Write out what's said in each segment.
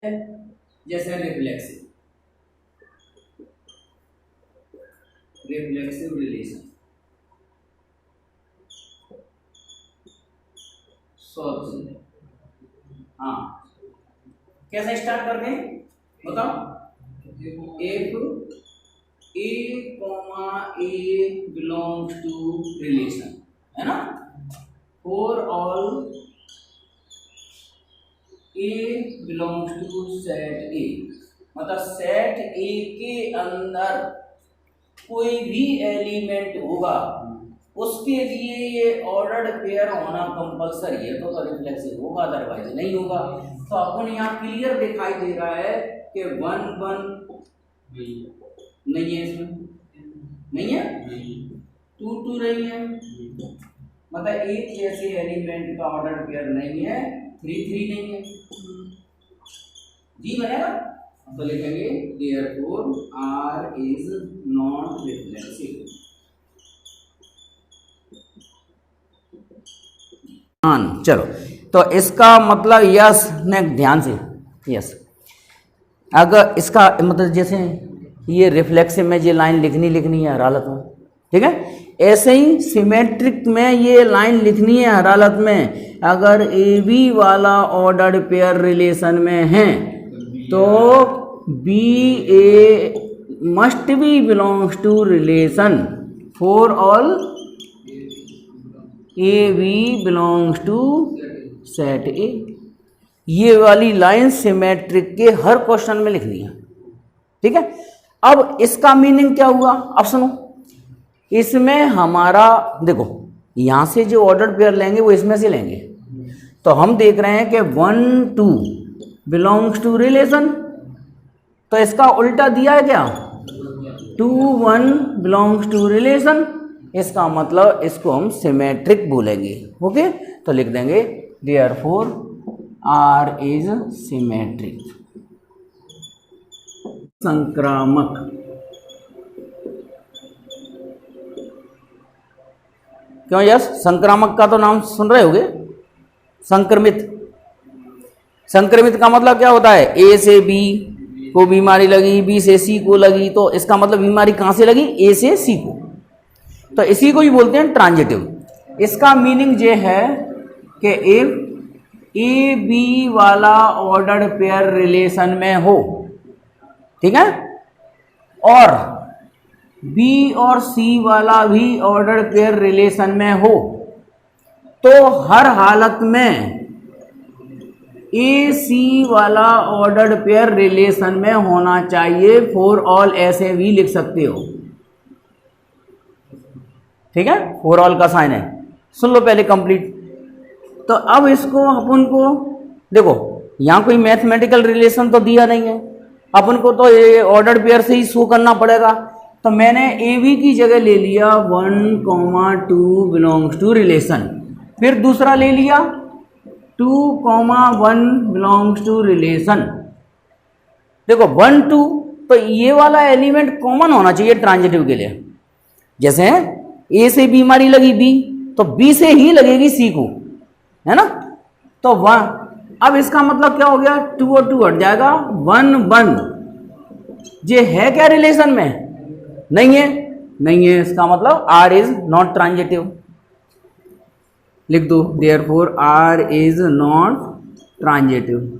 जैसे reflexive relation solve. हाँ, कैसे स्टार्ट करते हैं बताओ। If a comma a belongs to relation, है ना, for all a belongs to set A, मतलब सेट ए के अंदर कोई भी एलिमेंट होगा उसके लिए ये ऑर्डर्ड पेयर होना कंपलसरी है, तो रिफ्लेक्सिव होगा, अदरवाइज नहीं होगा। तो अपन यहाँ क्लियर दिखाई दे रहा है कि 1 1 नहीं है, इसमें नहीं है, 2 2 नहीं है, मतलब एक जैसे एलिमेंट का ऑर्डर पेयर नहीं है, 3 3 नहीं है, जी बनेगा। तो लिखेंगे therefore R is not reflexive. चलो, तो इसका मतलब यस ने ध्यान से, यस, अगर इसका मतलब जैसे ये रिफ्लेक्सिव में ये लाइन लिखनी है हर हालत में, ठीक है, ऐसे ही सिमेट्रिक में ये लाइन लिखनी है हर हालत में। अगर ए बी वाला ऑर्डर्ड पेयर रिलेशन में है तो b a must be belongs to relation for all a b belongs to set A. ये वाली लाइन सिमेट्रिक के हर क्वेश्चन में लिखनी है, ठीक है। अब इसका मीनिंग क्या हुआ, अब सुनो, इसमें हमारा देखो यहां से जो ऑर्डर पेयर लेंगे वो इसमें से लेंगे, तो हम देख रहे हैं कि 1 2 बिलोंग्स टू रिलेशन, तो इसका उल्टा दिया है क्या, 2 1 बिलोंग्स टू रिलेशन, इसका मतलब इसको हम सिमेट्रिक बोलेंगे। ओके, तो लिख देंगे देयरफॉर R इज सिमेट्रिक। संक्रामक, क्यों यस, संक्रामक का तो नाम सुन रहे होगे, संक्रमित। संक्रमित का मतलब क्या होता है, ए से बी को बीमारी लगी, बी से सी को लगी, तो इसका मतलब बीमारी कहां से लगी, ए से सी को, तो इसी को ही बोलते हैं ट्रांजिटिव। इसका मीनिंग ये है कि इफ ए बी वाला ऑर्डर्ड पेयर रिलेशन में हो, ठीक है, और बी और सी वाला भी ऑर्डर्ड पेयर रिलेशन में हो, तो हर हालत में ए सी वाला ऑर्डर्ड पेयर रिलेशन में होना चाहिए फॉर ऑल, ऐसे भी लिख सकते हो, ठीक है, फॉर ऑल का साइन है, सुन लो पहले कंप्लीट। तो अब इसको अपन को देखो, यहां कोई मैथमेटिकल रिलेशन तो दिया नहीं है, अपन को तो ये ऑर्डर्ड पेयर से ही शो करना पड़ेगा, तो मैंने ए बी की जगह ले लिया 1 2 बिलोंग्स टू रिलेशन, फिर दूसरा ले लिया 2 1 बिलोंग्स टू रिलेशन। देखो 1 2, तो ये वाला एलिमेंट कॉमन होना चाहिए ट्रांजिटिव के लिए, जैसे ए से बीमारी लगी बी, तो बी से ही लगेगी सी को, है ना, तो 1, अब इसका मतलब क्या हो गया, 2 और 2 हट जाएगा, 1 1, ये है क्या रिलेशन में, नहीं है, नहीं है, इसका मतलब R इज नॉट ट्रांजिटिव। लिख दो therefore R is not transitive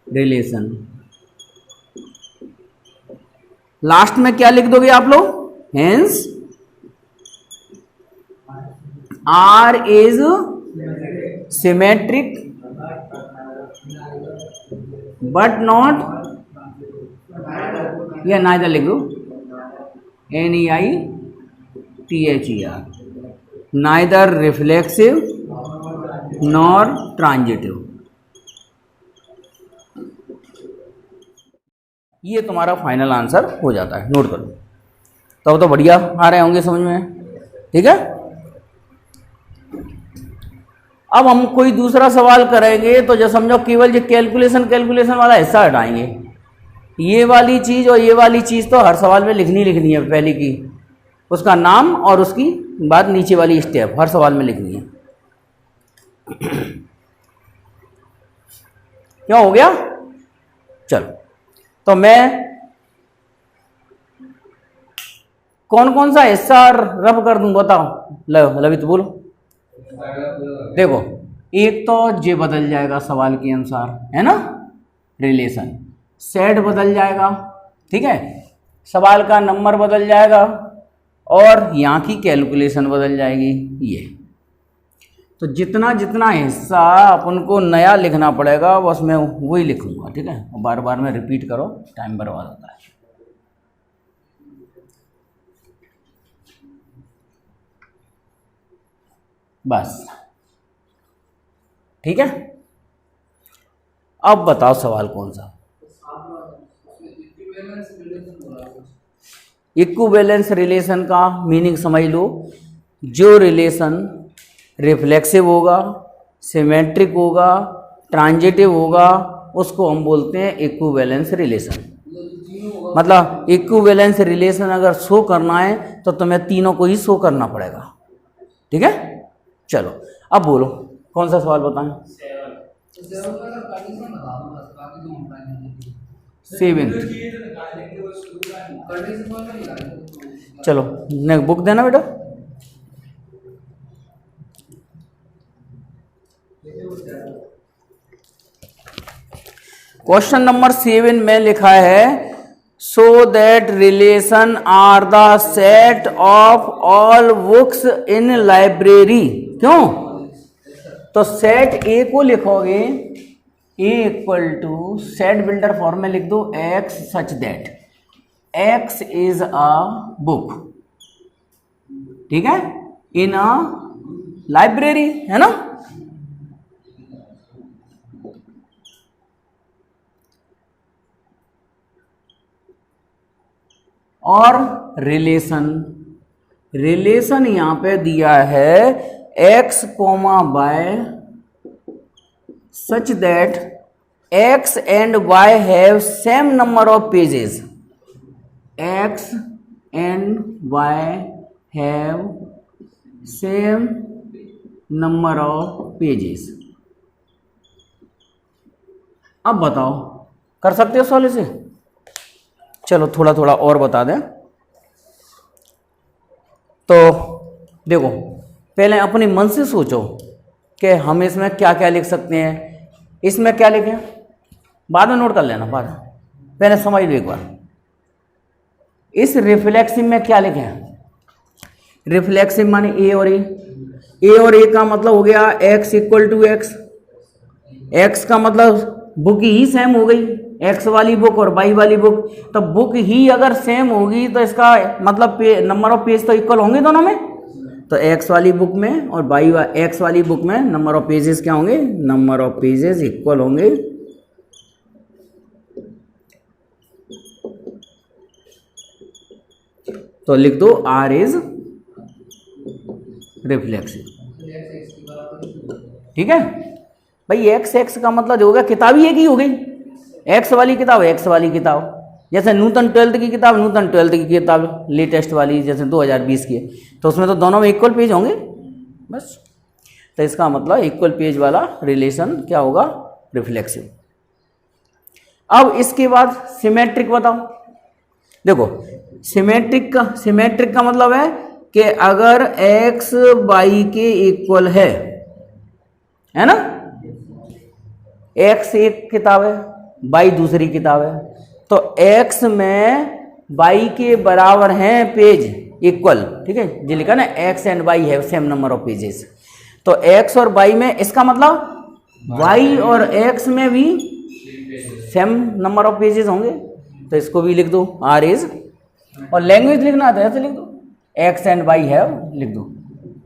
relation. Last में क्या लिख दोगे आप लोग, hence R is symmetric but not, या नाइदर लिख दो, NEITHER, neither reflexive nor transitive. ये तुम्हारा फाइनल आंसर हो जाता है, नोट करो। तब तो बढ़िया आ रहे होंगे समझ में, ठीक है। अब हम कोई दूसरा सवाल करेंगे तो जो समझो केवल जो कैलकुलेशन वाला हिस्सा हटाएंगे, ये वाली चीज और ये वाली चीज तो हर सवाल में लिखनी है, पहले की उसका नाम और उसकी बाद नीचे वाली स्टेप हर सवाल में लिखनी है। क्यों हो गया? चलो, तो मैं कौन कौन सा हिस्सा रब कर दूं बताओ, लवित बोलो। देखो, एक तो जे बदल जाएगा सवाल के अनुसार, है ना, रिलेशन। सेट बदल जाएगा, ठीक है, सवाल का नंबर बदल जाएगा, और यहाँ की कैलकुलेशन बदल जाएगी। ये तो जितना जितना हिस्सा अपन को नया लिखना पड़ेगा बस मैं वही लिखूंगा, ठीक है, बार बार में रिपीट करो, टाइम बर्बाद होता है। बस, ठीक है। अब बताओ सवाल कौन सा? इक्विवेलेंस रिलेशन का मीनिंग समझ लो। जो रिलेशन रिफ्लेक्सिव होगा, सिमेट्रिक होगा, ट्रांजिटिव होगा, उसको हम बोलते हैं इक्विवेलेंस रिलेशन। मतलब इक्विवेलेंस रिलेशन अगर शो करना है तो तुम्हें तीनों को ही शो करना पड़ेगा, ठीक है। चलो अब बोलो कौन सा सवाल बताएं? 7। चलो बुक देना बेटा। क्वेश्चन नंबर 7 में लिखा है so that relation are the set of all books in library. क्यों? तो सेट ए को लिखोगे A equal to set builder form में लिख दो x such that x is a book, ठीक है, इन अ लाइब्रेरी, है ना। और रिलेशन यहां पे दिया है x comma y such that x and y have same number of pages. X and y have same number of pages. अब बताओ कर सकते हो सॉल्व इसे? चलो थोड़ा थोड़ा और बता दें। तो देखो पहले अपने मन से सोचो कि हम इसमें क्या क्या लिख सकते हैं। इसमें क्या लिखें बाद में नोट कर लेना, बाद में, पहले समझ लो एक बार। इस रिफ्लेक्सिव में क्या लिखें? रिफ्लेक्सिव माने ए और ए का मतलब हो गया x equal to x. X का मतलब बुक ही सेम हो गई, एक्स वाली बुक और वाई वाली बुक। तो बुक ही अगर सेम होगी तो इसका मतलब नंबर ऑफ पेज तो इक्वल होंगे दोनों में। तो एक्स वाली बुक में और वाई एक्स वाली बुक में नंबर ऑफ पेजेस क्या होंगे? नंबर ऑफ पेजेस इक्वल होंगे। तो लिख दो आर इज रिफ्लेक्सिव, ठीक है भाई। एक्स एक्स का मतलब जो हो गया किताब ही एक ही हो गई, एक्स वाली किताब एक्स वाली किताब। जैसे नूतन 12th की किताब नूतन 12th की किताब लेटेस्ट वाली जैसे 2020 की है, तो उसमें तो दोनों में इक्वल पेज होंगे बस। तो इसका मतलब इक्वल पेज वाला रिलेशन क्या होगा? रिफ्लेक्सिव। अब इसके बाद सिमेट्रिक बताओ। देखो सिमेट्रिक का मतलब है कि अगर एक्स वाई के इक्वल है ना, एक्स एक किताब है वाई दूसरी किताब है, तो एक्स में वाई के बराबर हैं पेज इक्वल, ठीक है, जो लिखा ना x and y have same number of pages. तो एक्स और वाई में इसका मतलब वाई और एक्स में भी सेम नंबर ऑफ पेजेस होंगे। तो इसको भी लिख दो आर इज, और लैंग्वेज लिखना आता है ऐसे लिख दो एक्स एंड वाई हैव, लिख दो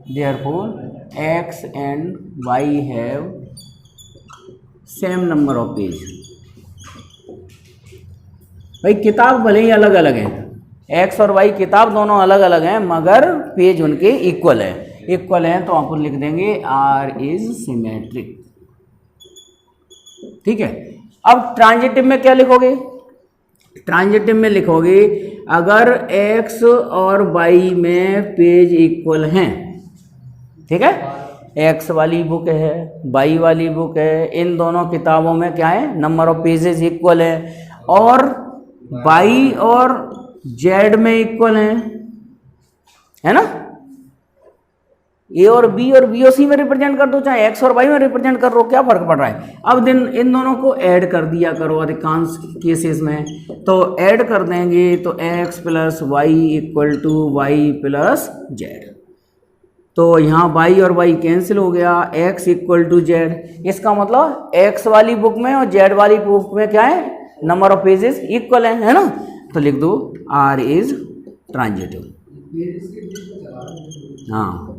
therefore x and y have same number of page. भाई किताब भले ही अलग अलग है, एक्स और वाई किताब दोनों अलग अलग हैं, मगर पेज उनके इक्वल है तो आप लिख देंगे आर इज सिमेट्रिक, ठीक है। अब ट्रांजिटिव में क्या लिखोगे? ट्रांजिटिव में लिखोगे अगर एक्स और वाई में पेज इक्वल हैं, ठीक है, एक्स वाली बुक है, वाई वाली बुक है, इन दोनों किताबों में क्या है, नंबर ऑफ पेजेस इक्वल है, और वाई और जेड में इक्वल है ना। ए और बी और सी में रिप्रेजेंट कर दो, चाहे एक्स और वाई में रिप्रेजेंट कर दो, क्या फर्क पड़ रहा है। अब इन दोनों को ऐड कर दिया करो अधिकांश केसेस में, तो ऐड कर देंगे तो x plus y equal to y plus z. तो यहाँ वाई और वाई कैंसिल हो गया, एक्स इक्वल टू जेड। इसका मतलब एक्स वाली बुक में और जेड वाली बुक में क्या है, नंबर ऑफ पेजेस इक्वल है ना। तो लिख दो आर इज ट्रांजिटिव। हाँ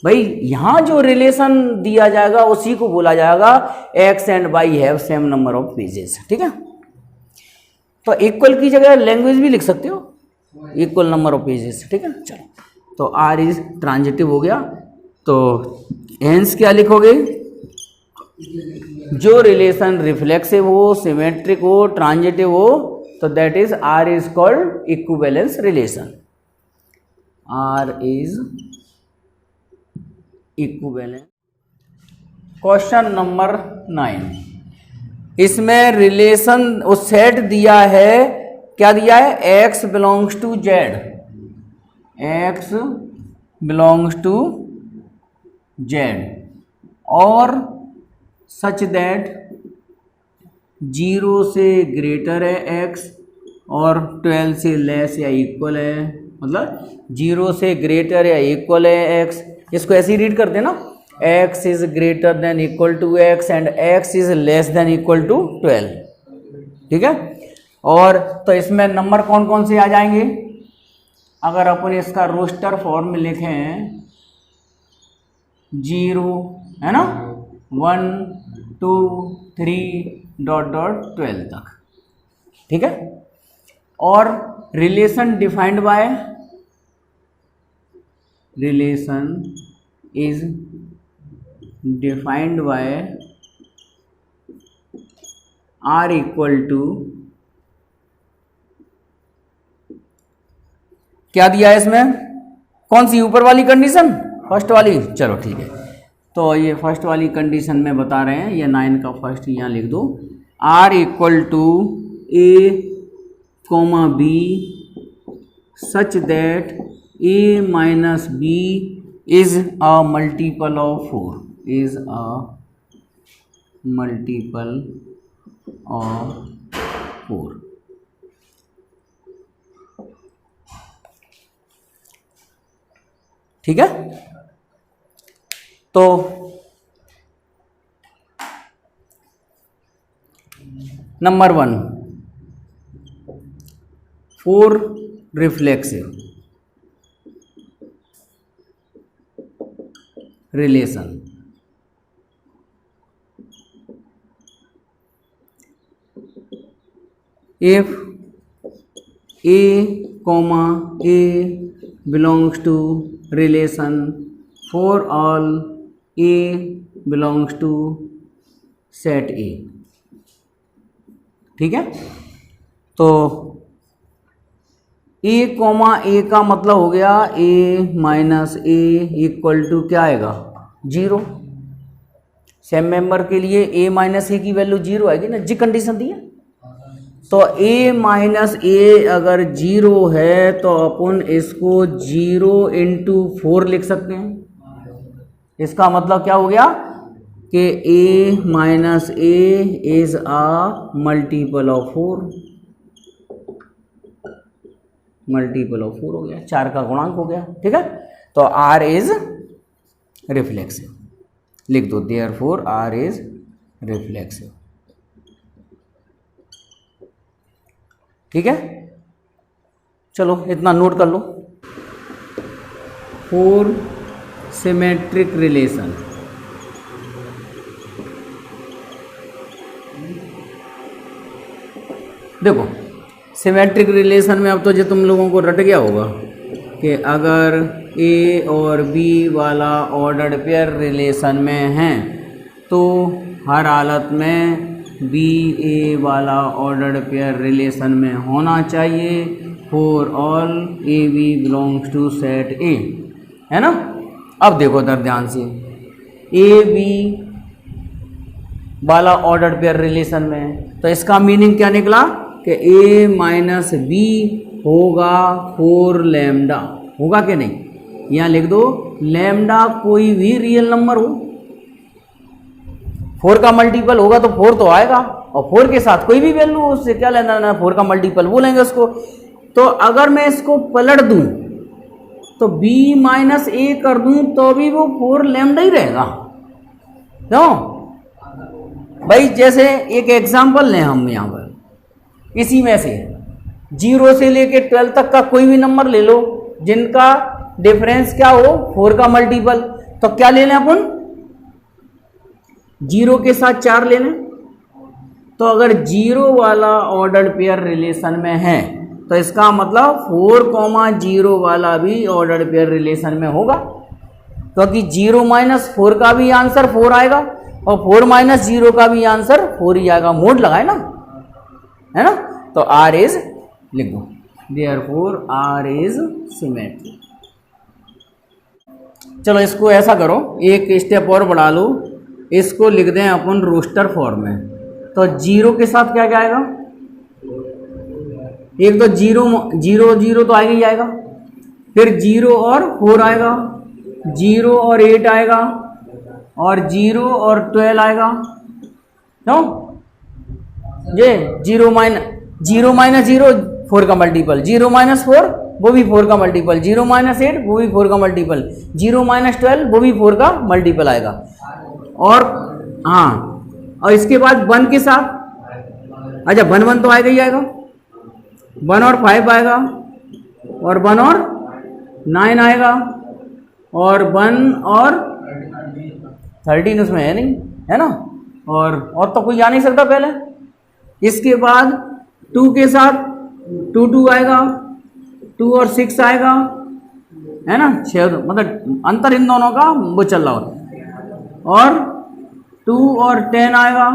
भाई, यहाँ जो रिलेशन दिया जाएगा उसी को बोला जाएगा x and y have same number of pages, ठीक है। तो इक्वल की जगह लैंग्वेज भी लिख सकते हो, इक्वल नंबर ऑफ पेजेस, ठीक है। चलो, तो आर इज ट्रांजिटिव हो गया। तो हेंस क्या लिखोगे, जो रिलेशन रिफ्लेक्सिव हो, सिमेट्रिक हो, ट्रांजिटिव हो, तो that is R is called equivalence relation. R is equivalence. Question number 9, इसमें रिलेशन उस सेट दिया है, क्या दिया है, x belongs to Z, x belongs to Z, और सच दैट 0 से ग्रेटर है x और 12 से लेस या इक्वल है, मतलब 0 से ग्रेटर या इक्वल है x। इसको ऐसे ही रीड करते हैं ना, x is greater than equal to x and x is less than equal to 12, ठीक है। और तो इसमें नंबर कौन कौन से आ जाएंगे, अगर अपन इसका रोस्टर फॉर्म में लिखें, 0 है ना, 1 2 3 डॉट डॉट 12 तक, ठीक है। और relation defined by, relation is defined by R equal to, क्या दिया है इसमें, कौन सी, ऊपर वाली कंडीशन, फर्स्ट वाली, चलो ठीक है। तो ये फर्स्ट वाली कंडीशन में बता रहे हैं, ये 9 का फर्स्ट यहाँ लिख दो, R equal to a comma b such that a minus b is a multiple of 4, is a multiple of 4, ठीक है। तो number 1, 4 reflexive relation, if a comma a belongs to relation for all a belongs to set A, ठीक है। तो a comma ए का मतलब हो गया a minus a equal to क्या आएगा, 0। सेम मेंबर के लिए a माइनस ए की वैल्यू 0 आएगी ना, जी कंडीशन दी है। तो a माइनस ए अगर 0 है तो अपन इसको 0 इंटू 4 लिख सकते हैं। इसका मतलब क्या हो गया कि a minus A is a multiple of 4, multiple of 4 हो गया, 4 का गुणांक हो गया, ठीक है। तो R इज रिफ्लेक्सिव, लिख दो देयरफॉर R इज रिफ्लेक्सिव, ठीक है। चलो इतना नोट कर लो। 4 सिमेट्रिक रिलेशन, देखो सिमेट्रिक रिलेशन में अब तो जो तुम लोगों को रट गया होगा कि अगर ए और बी वाला ऑर्डर्ड पेयर रिलेशन में हैं तो हर हालत में बी ए वाला ऑर्डर्ड पेयर रिलेशन में होना चाहिए for all a b belongs to set A, है ना। अब देखो इधर ध्यान से, ए बी वाला ऑर्डर पेयर रिलेशन में, तो इसका मीनिंग क्या निकला कि ए माइनस बी होगा 4 लैम्डा, होगा कि नहीं? यहाँ लिख दो लैम्डा कोई भी रियल नंबर हो, 4 का मल्टीपल होगा तो 4 तो आएगा, और 4 के साथ कोई भी वैल्यू हो उससे क्या लेना देना, 4 का मल्टीपल बोलेंगे उसको। तो अगर मैं इसको पलट दूं तो b माइनस ए कर दूं तो भी वो 4 लैम्डा ही रहेगा, क्यों भाई? जैसे एक एग्जांपल लें हम यहाँ पर, इसी में से 0 से लेके 12 तक का कोई भी नंबर ले लो जिनका डिफरेंस क्या हो 4 का मल्टीपल, तो क्या ले लें अपन? 0 के साथ 4 ले लें। तो अगर 0 वाला ऑर्डर पेयर रिलेशन में है तो इसका मतलब 4,0 वाला भी ऑर्डर पेयर रिलेशन में होगा, क्योंकि 0 माइनस 4 का भी आंसर 4 आएगा और 4 माइनस 0 का भी आंसर 4 ही आएगा। मोड लगाए ना, है ना? तो R इज लिख दो, देयरफॉर R इज सिमेट्रिक। चलो इसको ऐसा करो, एक स्टेप और बढ़ा लो, इसको लिख दें अपन रोस्टर फॉर्म में। तो 0 के साथ क्या क्या आएगा? एक तो 0 तो आएगा ही आएगा, फिर 0 और 4 आएगा, 0 और 8 आएगा, और 0 और 12 आएगा, क्यों? ये 0 माइनस 0 4 का मल्टीपल, 0 माइनस 4 वो भी 4 का मल्टीपल, 0 माइनस 8 वो भी 4 का मल्टीपल, 0 माइनस 12 वो भी 4 का मल्टीपल आएगा। और हाँ, और इसके बाद 1 के साथ, अच्छा 1 तो आएगा ही आएगा, 1 और 5 आएगा, और 1 और 9 आएगा, और 1 और 13 उसमें है नहीं, है ना? और तो कोई जा नहीं सकता पहले। इसके बाद 2 के साथ 2 आएगा, 2 और 6 आएगा, है ना? 6, मतलब अंतर इन दोनों का वो चल रहा होता, और 2 और 10 आएगा,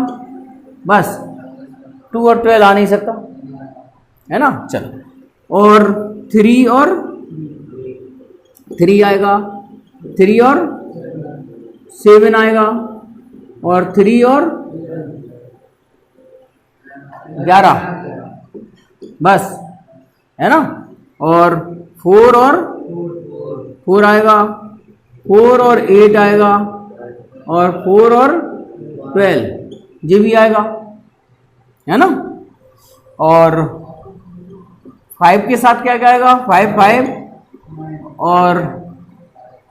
बस 2 और 12 आ नहीं सकता, है ना? चलो, और 3 और 3 आएगा, 3 और 7 आएगा, और 3 और 11, बस, है ना? और 4 और 4 आएगा, 4 और 8 आएगा, और 4 और 12 ये भी आएगा, है ना? और 5 के साथ क्या क्या आएगा? 5 और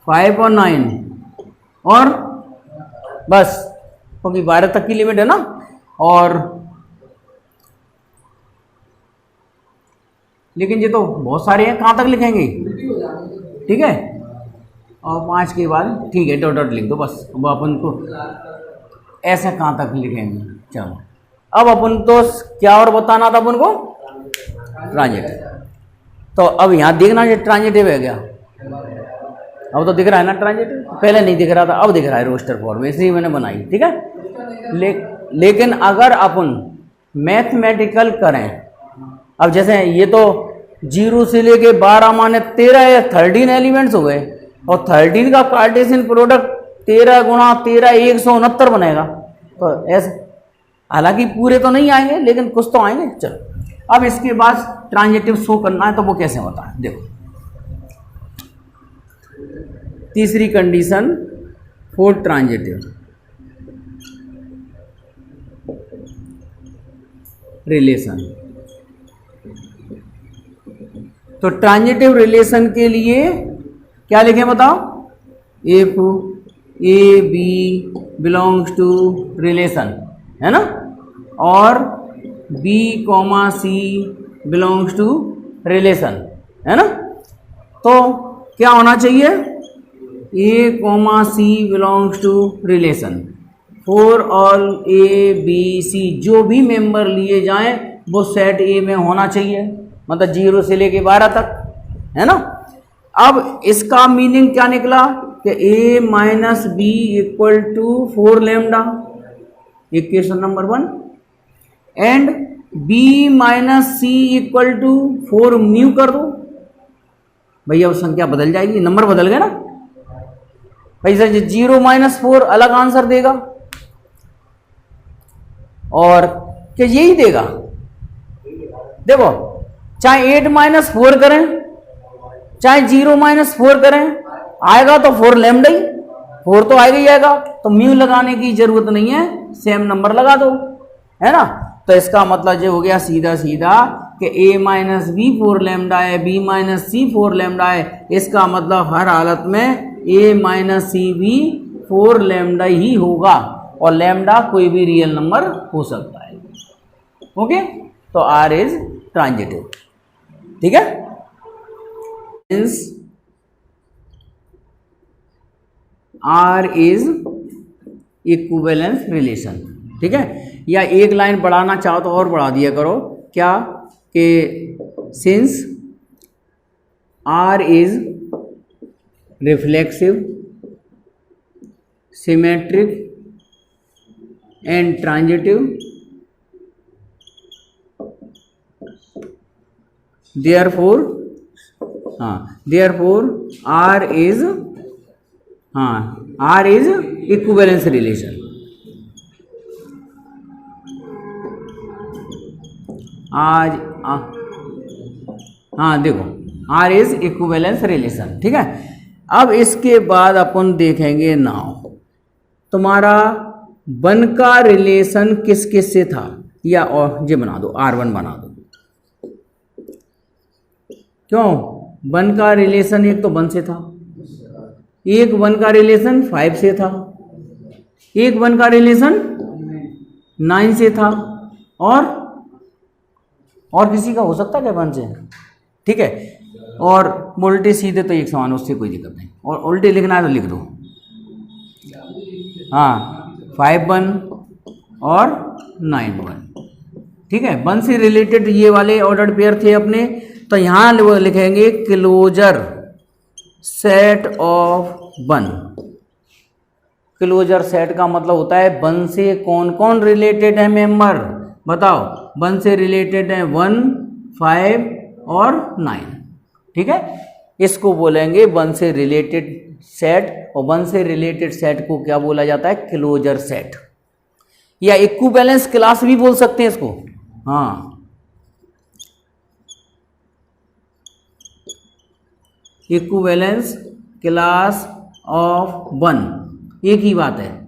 5 और 9, और बस, क्योंकि 12 तक की लिमिट है ना। और लेकिन ये तो बहुत सारे हैं, कहाँ तक लिखेंगे? ठीक है, और 5 के बाद ठीक है डॉट लिख दो बस, अब अपन को ऐसे कहाँ तक लिखेंगे। चलो, अब अपन तो क्या और बताना था अपन को? ट्रांजिटिव। तो अब यहाँ देखना ये ट्रांजिटिव है क्या? अब तो दिख रहा है ना ट्रांजिटिव, पहले नहीं दिख रहा था, अब दिख रहा है रोस्टर फॉर्म, इसलिए मैंने बनाई, ठीक है। लेकिन अगर अपन मैथमेटिकल करें, अब जैसे ये तो 0 से लेके 12 माने 13 या 13 एलिमेंट्स हो गए, और 13 का कार्टेशियन प्रोडक्ट 13 गुणा 13 169 बनेगा। तो ऐसे, हालांकि पूरे तो नहीं आएंगे लेकिन कुछ तो आएंगे। चलो, अब इसके बाद ट्रांजिटिव शो करना है, तो वो कैसे होता है देखो। तीसरी कंडीशन फॉर ट्रांजिटिव रिलेशन। तो ट्रांजिटिव रिलेशन के लिए क्या लिखें बताओ? If a b belongs to relation, है ना, और b comma c belongs to relation, है ना। तो क्या होना चाहिए? A comma c belongs to relation for all a b c, जो भी मेंबर लिए जाएं वो सेट ए में होना चाहिए, मतलब 0 से लेके 12 तक, है ना। अब इसका मीनिंग क्या निकला कि a minus b equal to 4 lambda, equation number 1, and b minus c equal to 4 mu कर दो। भैया वो संख्या बदल जाएगी, नंबर बदल गए ना, भाई सर 0-4 अलग आंसर देगा और क्या यही देगा? देखो चाहे 8-4 करें चाहे 0-4 करें आएगा तो 4 लैम्डा ही, 4 तो आएगा ही आएगा, तो म्यू लगाने की जरूरत नहीं है, सेम नंबर लगा दो, है ना। तो इसका मतलब ये हो गया सीधा सीधा कि a माइनस बी 4 लैम्डा है, b माइनस सी 4 लैम्डा है। इसका मतलब हर हालत में a माइनस सी भी 4 लैम्डा ही होगा और लैम्डा कोई भी रियल नंबर हो सकता है। ओके, तो r इज ट्रांजिटिव। ठीक है, R इज इक्विवेलेंस रिलेशन। ठीक है, या एक लाइन बढ़ाना चाहो तो और बढ़ा दिया करो, क्या कि since R is reflexive symmetric and transitive therefore R is equivalence relation. देखो R इज इक्विवेलेंस रिलेशन। ठीक है, अब इसके बाद अपन देखेंगे नाउ तुम्हारा 1 का रिलेशन किस किस से था, या और ये बना दो R1 बना दो। क्यों 1 का रिलेशन एक तो 1 से था, एक 1 का रिलेशन 5 से था, एक 1 का रिलेशन 9 से था, और किसी का हो सकता है क्या 1 से? ठीक है, और उल्टे सीधे तो एक समान, उससे कोई दिक्कत नहीं, और उल्टे लिखना है तो लिख दो। 5-1 और 9-1। ठीक है, 1 से रिलेटेड ये वाले ऑर्डर्ड पेयर थे अपने, तो यहाँ लिखेंगे closure set of 1। Closure set का मतलब होता है 1 से कौन कौन रिलेटेड है मेंबर, बताओ। 1 से रिलेटेड है 1, 5 और 9। ठीक है, इसको बोलेंगे 1 से रिलेटेड सेट, और 1 से रिलेटेड सेट को क्या बोला जाता है? क्लोजर सेट, या इक्विवेलेंस क्लास भी बोल सकते हैं इसको। हाँ, इक्विवेलेंस क्लास ऑफ 1 एक ही बात है।